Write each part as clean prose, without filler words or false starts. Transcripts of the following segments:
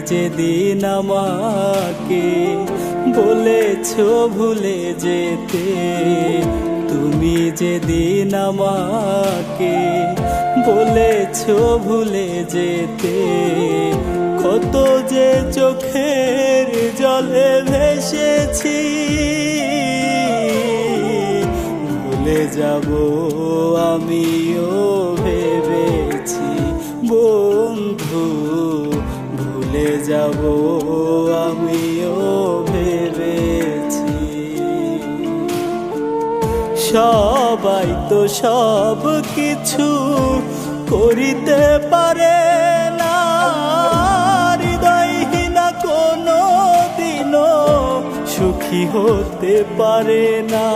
যেদিন আমাকে বলেছো ভুলে যেতে, তুমি যেদিন আমাকে বলেছো ভুলে যেতে, কত যে চোখের জলে ভেসেছি, ভুলে যাব আমিও ভেবেছি বন্ধু, ভুলে যাব আমিও ভেবেছি। সবাই তো সব কিছু করিতে পারে না, হৃদয়হীনা কোনো দিনও সুখী হতে পারে না।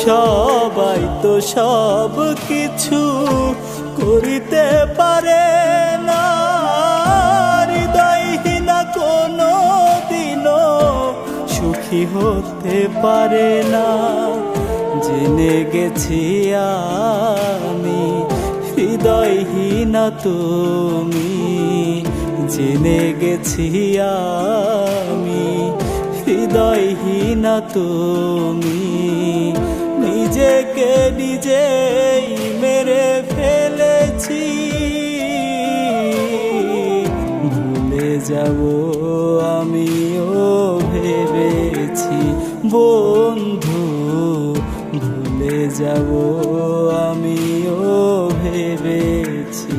সবাই তো সব কিছু করিতে পারে না, হৃদয়হীনা কোনো দিনও সুখী হতে পারে না। জেনে গেছি আমি হৃদয়হীনা তুমি, জেনে গেছি আমি হৃদয়হীনা তুমি, নিজেকে নিজেই মেরে ফেলেছি, ভুলে যাব আমিও ভেবেছি বন্ধু, ভুলে যাব আমিও ভেবেছি।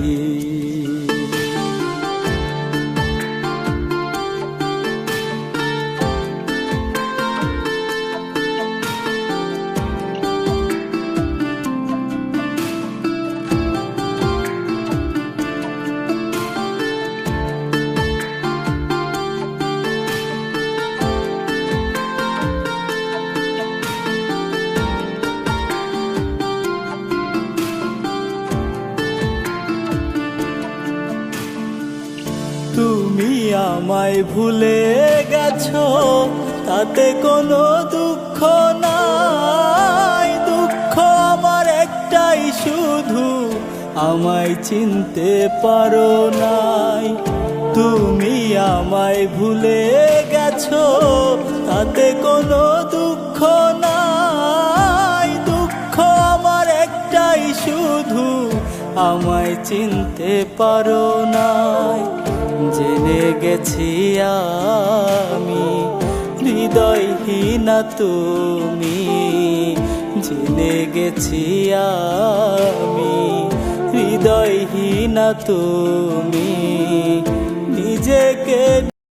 তুমি আমায় ভুলে গেছো তাতে কোনো দুঃখ নাই, দুঃখ আমার একটাই শুধু আমায় চিনতে পারো নাই। তুমি আমায় ভুলে গেছো তাতে কোনো দুঃখ নাই, দুঃখ আমার একটাই শুধু আমায় চিনতে পারো নাই। জেনে গেছি আমি হৃদয়হীনা তুমি, জেনে গেছি আমি হৃদয়হীনা তুমি,